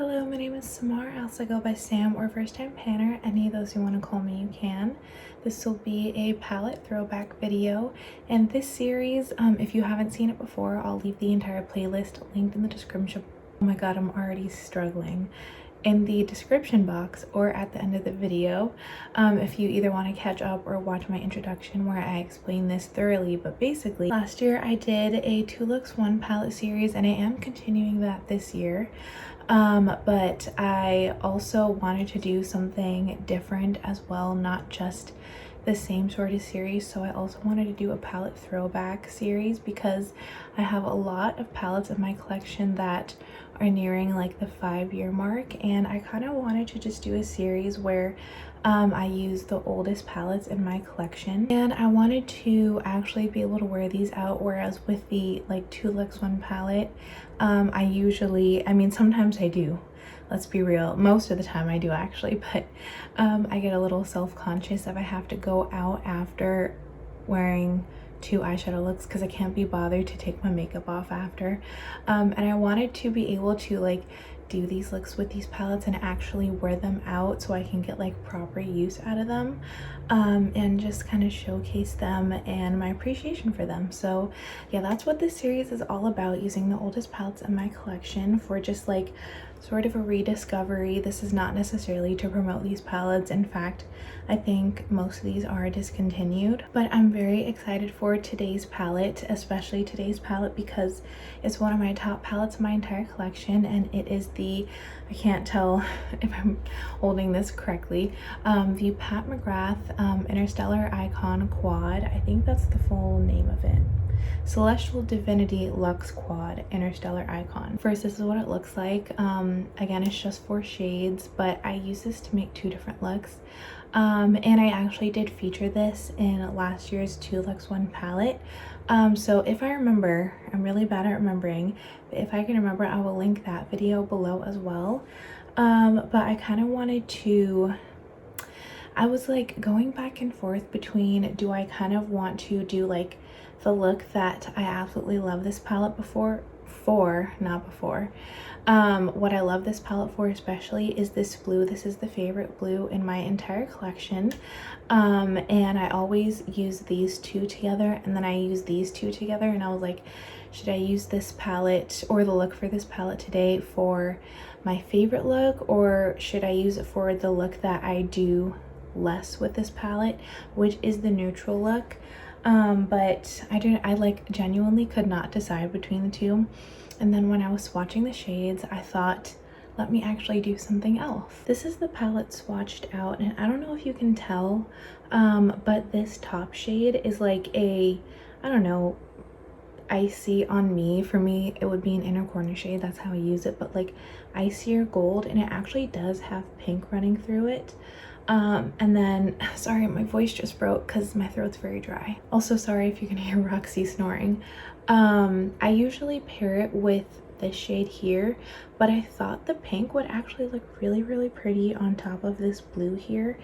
Hello, my name is Samar. I also go by Sam or First Time Panner. Any of those who want to call me, you can. This will be a palette throwback video. And this series, if you haven't seen it before, I'll leave the entire playlist linked in the description. Oh my god, I'm already struggling. In the description box or at the end of the video, if you either want to catch up or watch my introduction where I explain this thoroughly. But basically, last year I did a 2 looks 1 palette series and I am continuing that this year. But I also wanted to do something different as well, not just the same sort of series. So I also wanted to do a palette throwback series because I have a lot of palettes in my collection that are nearing like the 5-year mark, and I kind of wanted to just do a series where I use the oldest palettes in my collection, and I wanted to actually be able to wear these out, whereas with the like 2 looks 1 palette, I mean sometimes I do, let's be real, most of the time I do actually, but I get a little self-conscious if I have to go out after wearing 2 eyeshadow looks because I can't be bothered to take my makeup off after. And I wanted to be able to like do these looks with these palettes and actually wear them out so I can get like proper use out of them, and just kind of showcase them and my appreciation for them. So yeah, that's what this series is all about, using the oldest palettes in my collection for just like sort of a rediscovery. This is not necessarily to promote these palettes. In fact, I think most of these are discontinued, but I'm very excited for today's palette, especially today's palette, because it's one of my top palettes in my entire collection, and it is the, I can't tell if I'm holding this correctly, the Pat McGrath Interstellar Icon Quad. I think that's the full name of it. Celestial Divinity Luxe Quad Interstellar Icon. First, this is what it looks like. Again, it's just 4 shades, but I use this to make 2 different looks. And I actually did feature this in last year's 2 looks 1 palette. So if I remember, I'm really bad at remembering, but if I can remember, I will link that video below as well. But I kind of wanted to, I was like going back and forth between, do I kind of want to do like the look that I absolutely love this palette not before. What I love this palette for especially is this blue. This is the favorite blue in my entire collection. And I always use these 2 together, and then I use these 2 together, and I was like, should I use this palette or the look for this palette today for my favorite look, or should I use it for the look that I do less with this palette, which is the neutral look? But I like genuinely could not decide between the 2. And then when I was swatching the shades, I thought, let me actually do something else. This is the palette swatched out, and I don't know if you can tell, but this top shade is like a, I don't know, icy on me. For me, it would be an inner corner shade. That's how I use it, but like icier gold, and it actually does have pink running through it. And then, sorry, my voice just broke because my throat's very dry. Also, sorry if you can hear Roxy snoring. I usually pair it with this shade here, but I thought the pink would actually look really pretty on top of this blue here.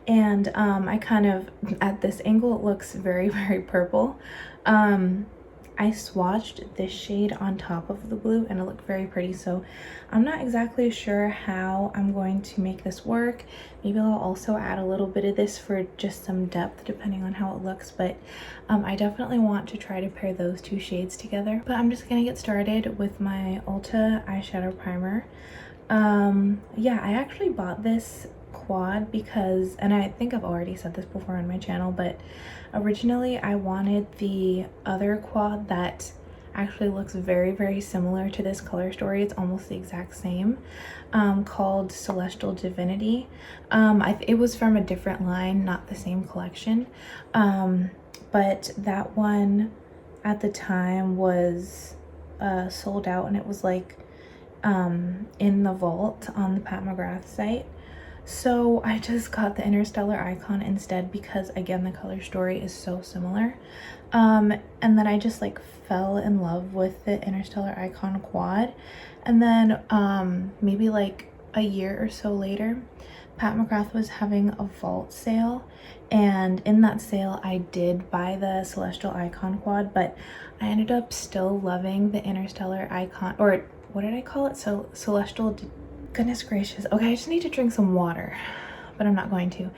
And I kind of, at this angle, it looks very purple. I swatched this shade on top of the blue and it looked very pretty, so I'm not exactly sure how I'm going to make this work. Maybe I'll also add a little bit of this for just some depth depending on how it looks, but I definitely want to try to pair those 2 shades together. But I'm just gonna get started with my Ulta eyeshadow primer. Yeah, I actually bought this quad because, and I think I've already said this before on my channel, but originally I wanted the other quad that actually looks very similar to this color story. It's almost the exact same, called Celestial Divinity. It was from a different line, not the same collection, but that one at the time was sold out, and it was like in the vault on the Pat McGrath site. So I just got the Interstellar Icon instead because, again, the color story is so similar. And then I just like fell in love with the Interstellar Icon quad. And then maybe like a year or so later, Pat McGrath was having a vault sale, and in that sale I did buy the Celestial Icon quad, but I ended up still loving the Interstellar Icon, or what did I call it? So Celestial Goodness gracious. Okay, I just need to drink some water, but I'm not going to.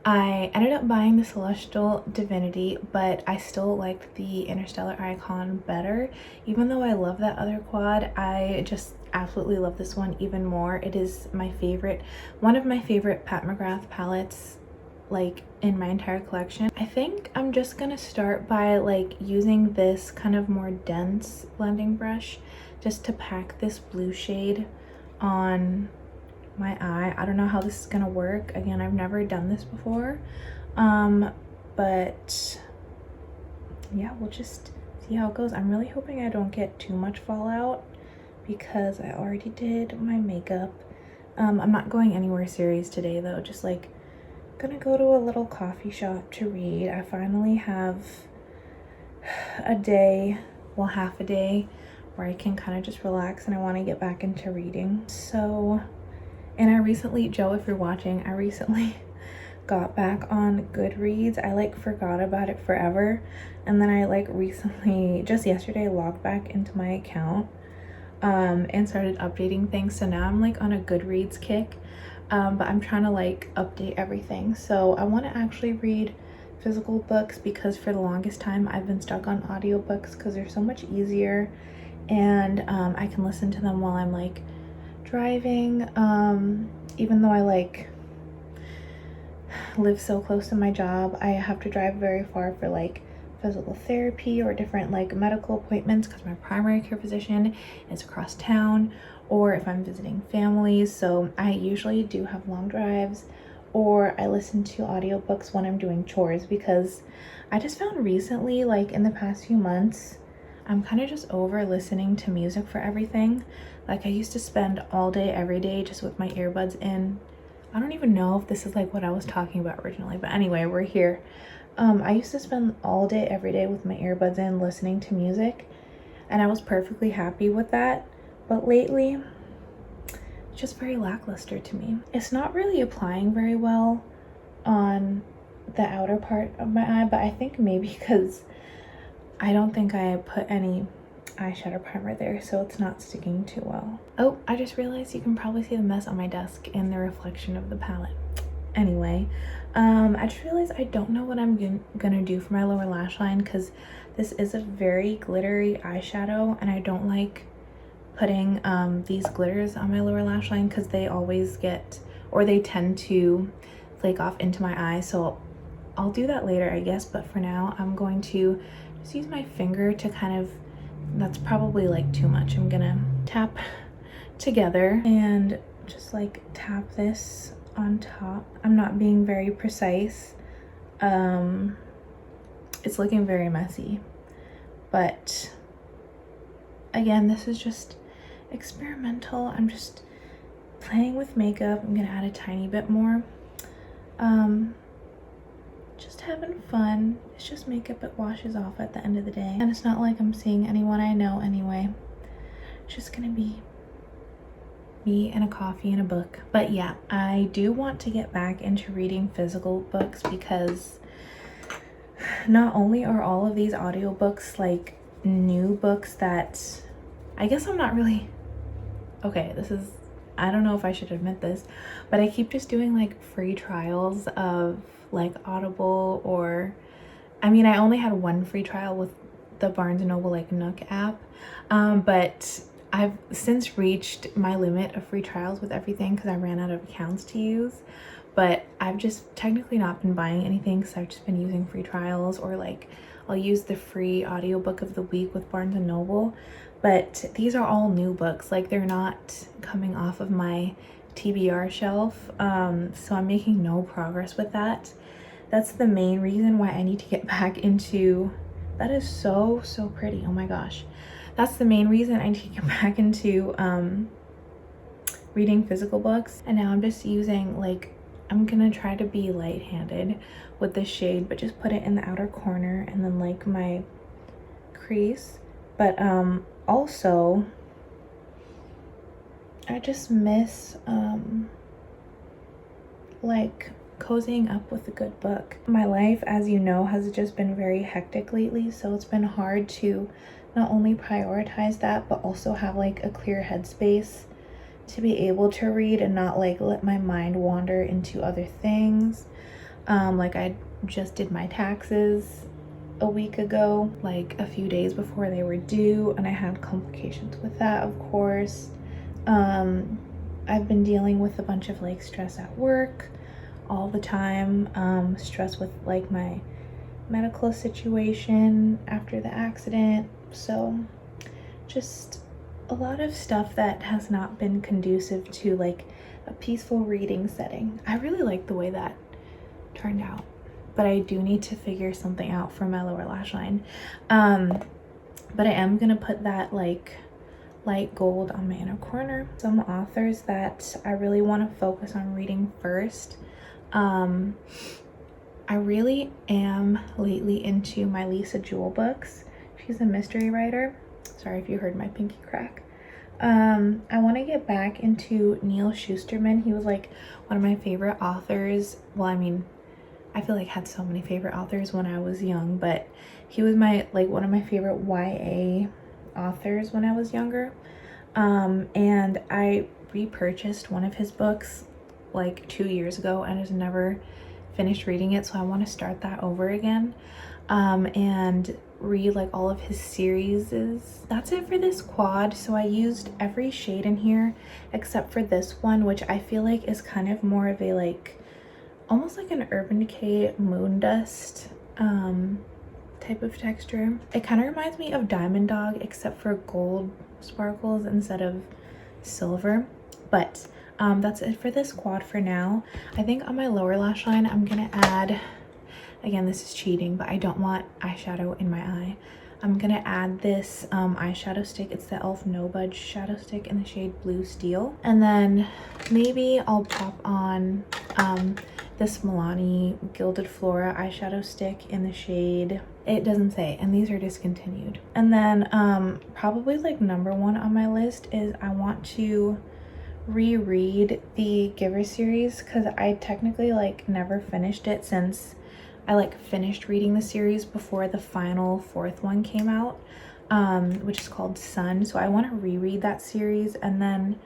I ended up buying the Celestial Divinity, but I still liked the Interstellar Icon better. Even though I love that other quad, I just absolutely love this one even more. It is my favorite, one of my favorite Pat McGrath palettes, like in my entire collection. I think I'm just gonna start by like using this kind of more dense blending brush just to pack this blue shade on my eye. I don't know how this is gonna work. Again, I've never done this before, but yeah, we'll just see how it goes. I'm really hoping I don't get too much fallout because I already did my makeup. I'm not going anywhere serious today though, just like gonna go to a little coffee shop to read. I finally have a day, well, half a day where I can kind of just relax, and I want to get back into reading. So, and I recently, Joe, if you're watching, I recently got back on Goodreads. I like forgot about it forever, and then I like recently, just yesterday, logged back into my account and started updating things. So now I'm like on a Goodreads kick, but I'm trying to like update everything. So I want to actually read physical books because for the longest time I've been stuck on audiobooks because they're so much easier, and I can listen to them while I'm like driving, even though I like live so close to my job. I have to drive very far for like physical therapy or different like medical appointments because my primary care physician is across town, or if I'm visiting families. So I usually do have long drives, or I listen to audiobooks when I'm doing chores, because I just found recently, like in the past few months, I'm kind of just over listening to music for everything. Like I used to spend all day every day just with my earbuds in. I don't even know if this is like what I was talking about originally, but anyway, we're here. I used to spend all day every day with my earbuds in listening to music, and I was perfectly happy with that. But lately, it's just very lackluster to me. It's not really applying very well on the outer part of my eye, but I think maybe because I don't think I put any eyeshadow primer there, so it's not sticking too well. Oh, I just realized you can probably see the mess on my desk in the reflection of the palette. Anyway, I just realized I don't know what I'm gonna do for my lower lash line, because this is a very glittery eyeshadow, and I don't like putting these glitters on my lower lash line because they always get, or they tend to flake off into my eye. So I'll do that later, I guess, but for now I'm going to just use my finger to kind of, that's probably like too much. I'm gonna tap together and just like tap this on top. I'm not being very precise. It's looking very messy, but again, this is just experimental. I'm just playing with makeup. I'm gonna add a tiny bit more. Just having fun. It's just makeup, it washes off at the end of the day, and it's not like I'm seeing anyone I know anyway. It's just gonna be me and a coffee and a book. But yeah, I do want to get back into reading physical books, because not only are all of these audiobooks like new books that I guess I'm not really, okay, this is, I don't know if I should admit this, but I keep just doing like free trials of like Audible, or I mean, I only had one free trial with the Barnes & Noble like Nook app, but I've since reached my limit of free trials with everything because I ran out of accounts to use. But I've just technically not been buying anything because I've just been using free trials, or like I'll use the free audiobook of the week with Barnes & Noble. But these are all new books, like they're not coming off of my TBR shelf, so I'm making no progress with that. That's the main reason why I need to get back into, that is so pretty, oh my gosh. That's the main reason I need to get back into reading physical books. And now I'm just using like, I'm gonna try to be light-handed with this shade, but just put it in the outer corner and then like my crease. But also I just miss like cozying up with a good book. My life, as you know, has just been very hectic lately, so it's been hard to not only prioritize that but also have like a clear headspace to be able to read and not like let my mind wander into other things. Like I just did my taxes a week ago, like a few days before they were due, and I had complications with that, of course. I've been dealing with a bunch of like stress at work all the time, stress with like my medical situation after the accident. So just a lot of stuff that has not been conducive to like a peaceful reading setting. I really like the way that turned out, but I do need to figure something out for my lower lash line. But I am gonna put that like light gold on my inner corner. Some authors that I really want to focus on reading first. I really am lately into my Lisa Jewell books. She's a mystery writer. Sorry if you heard my pinky crack. I want to get back into Neil Shusterman. He was like one of my favorite authors. Well, I mean, I feel like I had so many favorite authors when I was young, but he was my like one of my favorite YA authors when I was younger. And I repurchased one of his books like 2 years ago and has never finished reading it, so I want to start that over again, and read like all of his series. That's it for this quad. So I used every shade in here except for this one, which I feel like is kind of more of a like almost like an Urban Decay moon dust type of texture. It kind of reminds me of Diamond Dog except for gold sparkles instead of silver. But that's it for this quad for now. I think on my lower lash line I'm gonna add, again this is cheating, but I don't want eyeshadow in my eye. I'm gonna add this eyeshadow stick. It's the e.l.f. No Budge shadow stick in the shade Blue Steel. And then maybe I'll pop on this Milani Gilded Flora eyeshadow stick in the shade, it doesn't say, and these are discontinued. And then probably like number one on my list is I want to reread the Giver series, because I technically like never finished it since I like finished reading the series before the final fourth one came out, which is called Sun. So I want to reread that series and then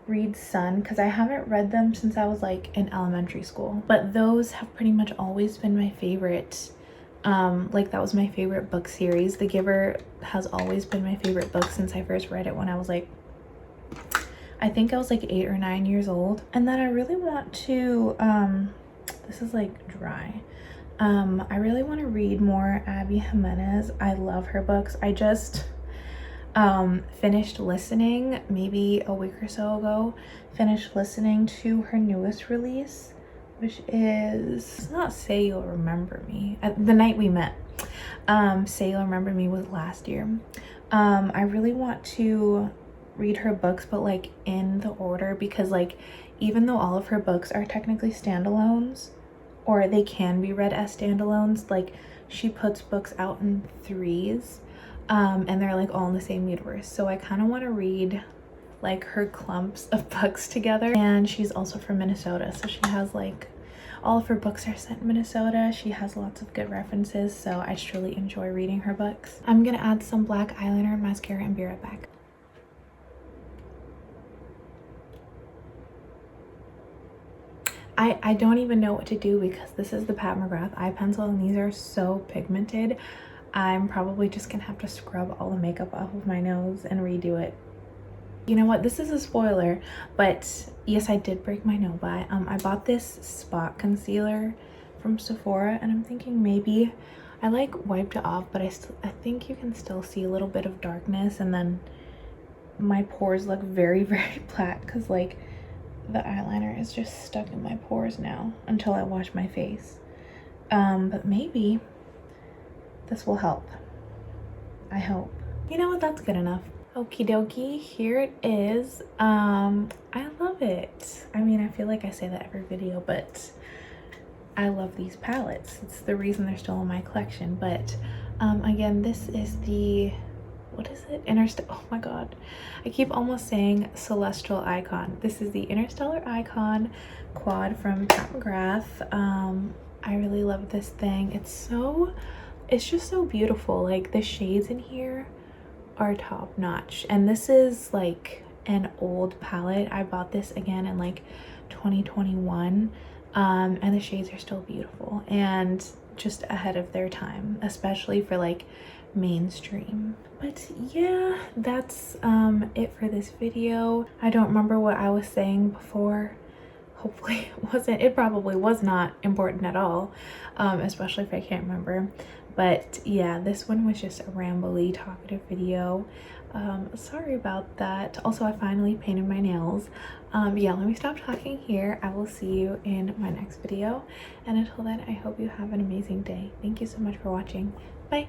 read Sun, because I haven't read them since I was like in elementary school. But those have pretty much always been my favorite. Like that was my favorite book series. The Giver has always been my favorite book since I first read it when I was like, I think I was like 8 or 9 years old. And then I really want to, this is like dry. I really want to read more Abby Jimenez. I love her books. I just finished listening maybe a week or so ago, finished listening to her newest release, which is, it's not Say You'll Remember Me, The Night We Met. Say You'll Remember Me was last year. I really want to read her books, but like in the order, because like even though all of her books are technically standalones, or they can be read as standalones, like she puts books out in threes, and they're like all in the same universe. So I kind of want to read like her clumps of books together. And she's also from Minnesota, so she has like all of her books are set in Minnesota. She has lots of good references, so I truly enjoy reading her books. I'm gonna add some black eyeliner and mascara and be right back. I don't even know what to do, because this is the Pat McGrath eye pencil and these are so pigmented. I'm probably just gonna have to scrub all the makeup off of my nose and redo it. You know what, this is a spoiler, but yes, I did break my no buy. I bought this spot concealer from Sephora, and I'm thinking maybe I like wiped it off, but I think you can still see a little bit of darkness, and then my pores look very black because like the eyeliner is just stuck in my pores now until I wash my face. But maybe this will help. I hope. You know what, that's good enough. Okie dokie, here it is. I love it. I mean, I feel like I say that every video, but I love these palettes. It's the reason they're still in my collection. But again, this is the, what is it? Oh my god, I keep almost saying Celestial Icon. This is the Interstellar Icon quad from Pat McGrath. I really love this thing. It's just so beautiful. Like the shades in here are top notch, and this is like an old palette. I bought this again in like 2021, and the shades are still beautiful and just ahead of their time, especially for like mainstream. But yeah, that's it for this video. I don't remember what I was saying before. Hopefully it probably was not important at all, especially if I can't remember. But yeah, this one was just a rambly talkative video. Sorry about that. Also, I finally painted my nails. Yeah, let me stop talking here. I will see you in my next video, and until then, I hope you have an amazing day. Thank you so much for watching. Bye.